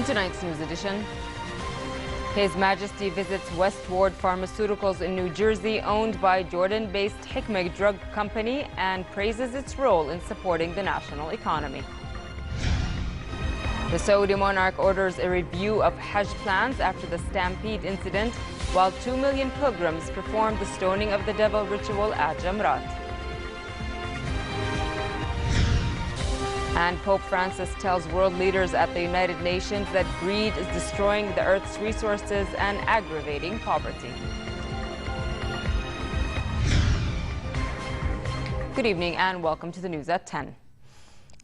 tonight's news edition, His Majesty visits Westward Pharmaceuticals in New Jersey, owned by Jordan-based Hikma Drug Company, and praises its role in supporting the national economy. The Saudi monarch orders a review of Hajj plans after the stampede incident, while 2 million pilgrims performed the stoning of the devil ritual at Jamrat. And Pope Francis tells world leaders at the United Nations that greed is destroying the Earth's resources and aggravating poverty. Good evening and welcome to the news at 10.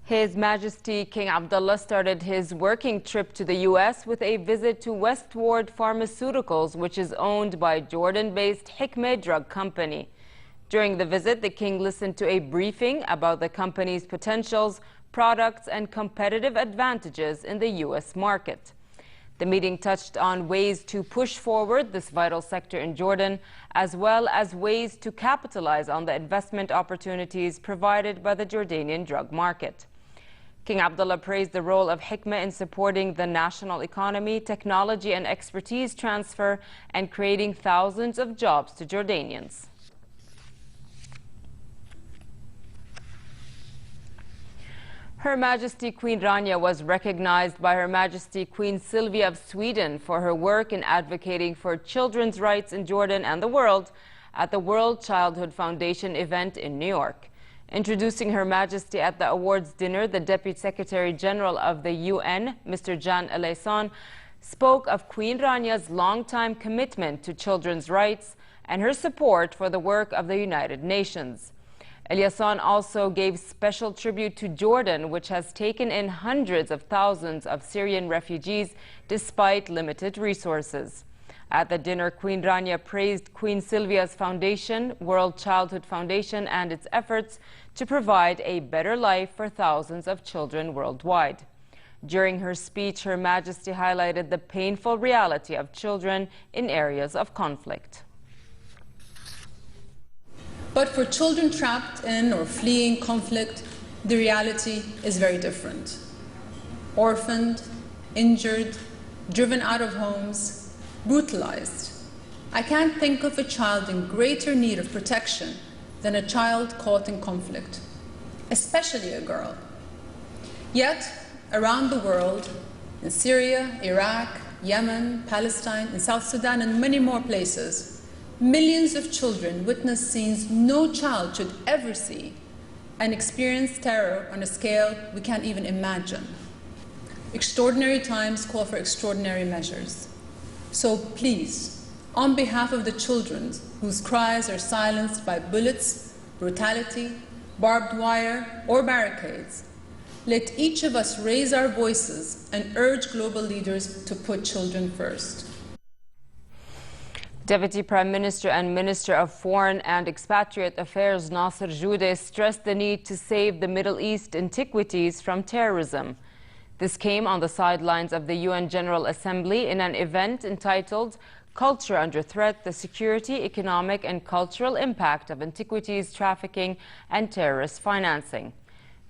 His Majesty King Abdullah started his working trip to the U.S. with a visit to Westward Pharmaceuticals, which is owned by Jordan-based Hikma Drug Company. During the visit, the King listened to a briefing about the company's potentials, products, and competitive advantages in the U.S. market. The meeting touched on ways to push forward this vital sector in Jordan, as well as ways to capitalize on the investment opportunities provided by the Jordanian drug market. King Abdullah praised the role of Hikma in supporting the national economy, technology and expertise transfer, and creating thousands of jobs to Jordanians. Her Majesty Queen Rania was recognized by Her Majesty Queen Sylvia of Sweden for her work in advocating for children's rights in Jordan and the world at the World Childhood Foundation event in New York. Introducing Her Majesty at the awards dinner, the Deputy Secretary General of the UN, Mr. Jan Eliasson, spoke of Queen Rania's longtime commitment to children's rights and her support for the work of the United Nations. Eliasson also gave special tribute to Jordan, which has taken in hundreds of thousands of Syrian refugees despite limited resources. At the dinner, Queen Rania praised Queen Sylvia's foundation, World Childhood Foundation, and its efforts to provide a better life for thousands of children worldwide. During her speech, Her Majesty highlighted the painful reality of children in areas of conflict. But for children trapped in or fleeing conflict, the reality is very different. Orphaned, injured, driven out of homes, brutalized. I can't think of a child in greater need of protection than a child caught in conflict, especially a girl. Yet, around the world, in Syria, Iraq, Yemen, Palestine, in South Sudan, and many more places, millions of children witness scenes no child should ever see and experience terror on a scale we can't even imagine. Extraordinary times call for extraordinary measures. So please, on behalf of the children whose cries are silenced by bullets, brutality, barbed wire, or barricades, let each of us raise our voices and urge global leaders to put children first. Deputy Prime Minister and Minister of Foreign and Expatriate Affairs Nasser Judeh stressed the need to save the Middle East antiquities from terrorism. This came on the sidelines of the UN General Assembly in an event entitled Culture Under Threat: The Security, Economic and Cultural Impact of Antiquities Trafficking and Terrorist Financing.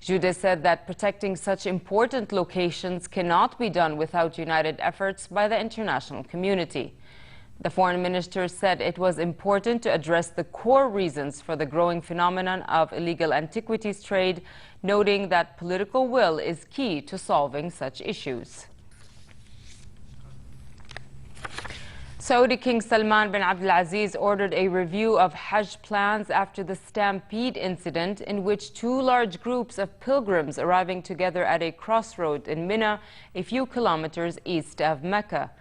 Judeh said that protecting such important locations cannot be done without united efforts by the international community. The foreign minister said it was important to address the core reasons for the growing phenomenon of illegal antiquities trade, noting that political will is key to solving such issues. Saudi King Salman bin Abdulaziz ordered a review of Hajj plans after the stampede incident in which two large groups of pilgrims arriving together at a crossroad in Mina, a few kilometers east of Mecca.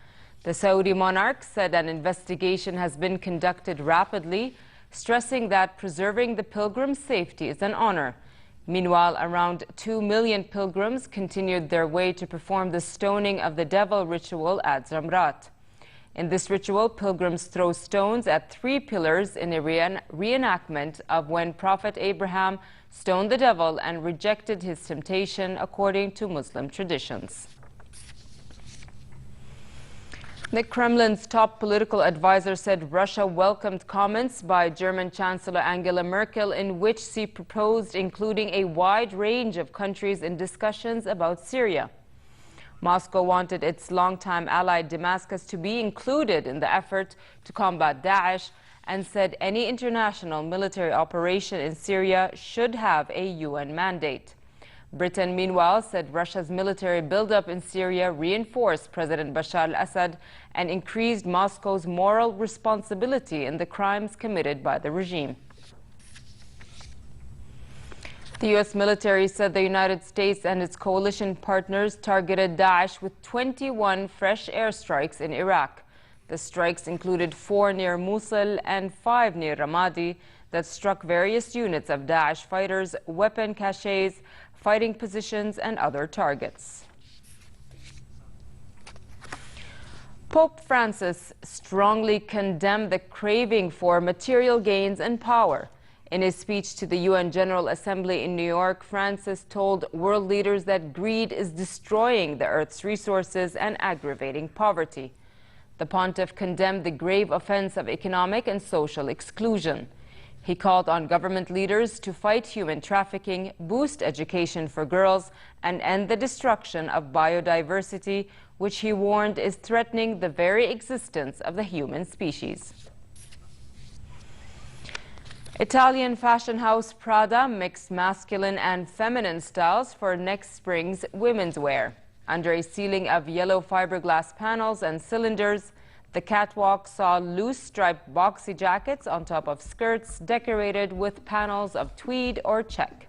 The Saudi monarch said an investigation has been conducted rapidly, stressing that preserving the pilgrims' safety is an honor. Meanwhile, around 2 million pilgrims continued their way to perform the stoning of the devil ritual at Jamrat. In this ritual, pilgrims throw stones at 3 pillars in a reenactment of when Prophet Abraham stoned the devil and rejected his temptation according to Muslim traditions. The Kremlin's top political advisor said Russia welcomed comments by German Chancellor Angela Merkel in which she proposed including a wide range of countries in discussions about Syria. Moscow wanted its longtime ally Damascus to be included in the effort to combat Daesh and said any international military operation in Syria should have a UN mandate. Britain, meanwhile, said Russia's military buildup in Syria reinforced President Bashar al-Assad and increased Moscow's moral responsibility in the crimes committed by the regime. The U.S. military said the United States and its coalition partners targeted Daesh with 21 fresh airstrikes in Iraq. The strikes included 4 near Mosul and 5 near Ramadi that struck various units of Daesh fighters, weapon caches, fighting positions, and other targets. Pope Francis strongly condemned the craving for material gains and power. In his speech to the UN General Assembly in New York, Francis told world leaders that greed is destroying the Earth's resources and aggravating poverty. The pontiff condemned the grave offense of economic and social exclusion. He called on government leaders to fight human trafficking, boost education for girls, and end the destruction of biodiversity, which he warned is threatening the very existence of the human species. Italian fashion house Prada mixed masculine and feminine styles for next spring's women's wear. Under a ceiling of yellow fiberglass panels and cylinders, the catwalk saw loose striped boxy jackets on top of skirts decorated with panels of tweed or check.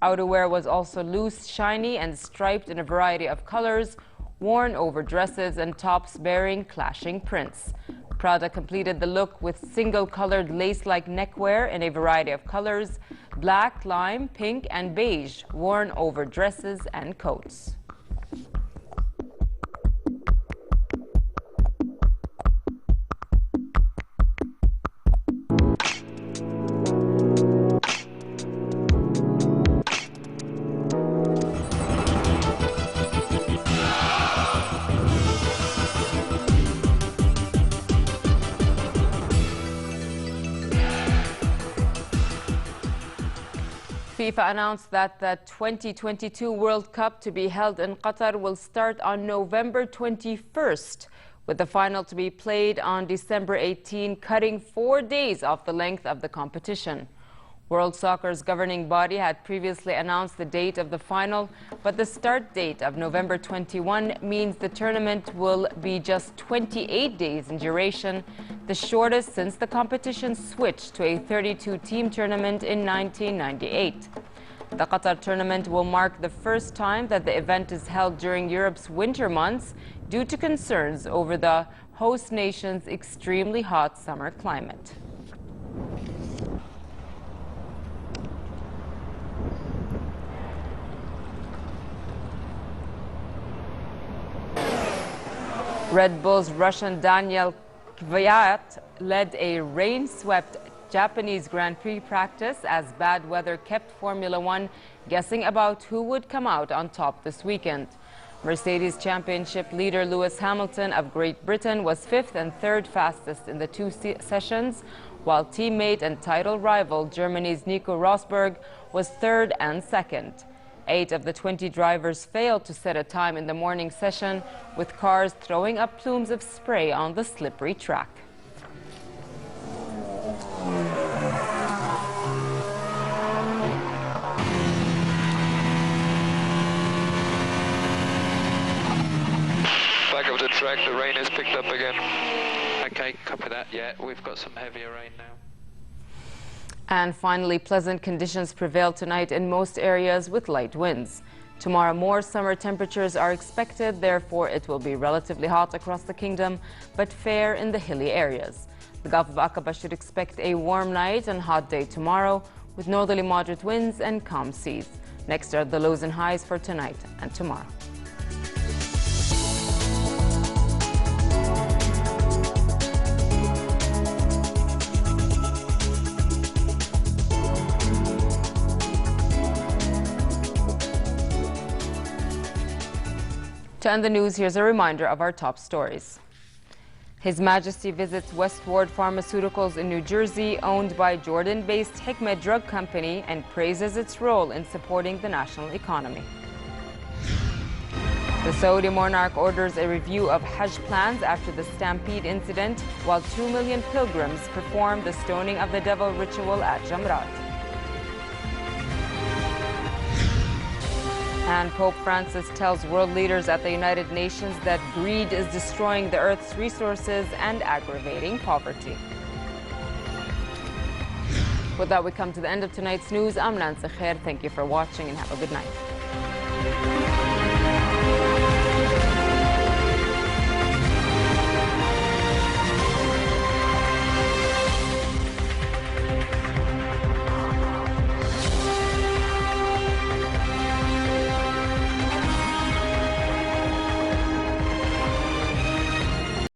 Outerwear was also loose, shiny, and striped in a variety of colors, worn over dresses and tops bearing clashing prints. Prada completed the look with single-colored lace-like neckwear in a variety of colors, black, lime, pink, and beige, worn over dresses and coats. FIFA announced that the 2022 World Cup to be held in Qatar will start on November 21st, with the final to be played on December 18, cutting 4 days off the length of the competition. World Soccer's governing body had previously announced the date of the final, but the start date of November 21 means the tournament will be just 28 days in duration, the shortest since the competition switched to a 32-team tournament in 1998. The Qatar tournament will mark the first time that the event is held during Europe's winter months due to concerns over the host nation's extremely hot summer climate. Red Bull's Russian Daniel Kvyat led a rain-swept Japanese Grand Prix practice as bad weather kept Formula One guessing about who would come out on top this weekend. Mercedes Championship leader Lewis Hamilton of Great Britain was 5th and 3rd fastest in the 2 sessions, while teammate and title rival Germany's Nico Rosberg was 3rd and 2nd. 8 of the 20 drivers failed to set a time in the morning session, with cars throwing up plumes of spray on the slippery track. Back of the track, the rain has picked up again. Okay, copy that. Yeah, we've got some heavier rain now. And finally, pleasant conditions prevail tonight in most areas with light winds. Tomorrow, more summer temperatures are expected, therefore it will be relatively hot across the kingdom, but fair in the hilly areas. The Gulf of Aqaba should expect a warm night and hot day tomorrow, with northerly moderate winds and calm seas. Next are the lows and highs for tonight and tomorrow. To end the news, here's a reminder of our top stories. His Majesty visits Westward Pharmaceuticals in New Jersey, owned by Jordan-based Hikmet Drug Company, and praises its role in supporting the national economy. The Saudi monarch orders a review of Hajj plans after the stampede incident, while 2 million pilgrims perform the stoning of the devil ritual at Jamrat. And Pope Francis tells world leaders at the United Nations that greed is destroying the earth's resources and aggravating poverty. With that, we come to the end of tonight's news. I'm Nancy Khair. Thank you for watching and have a good night.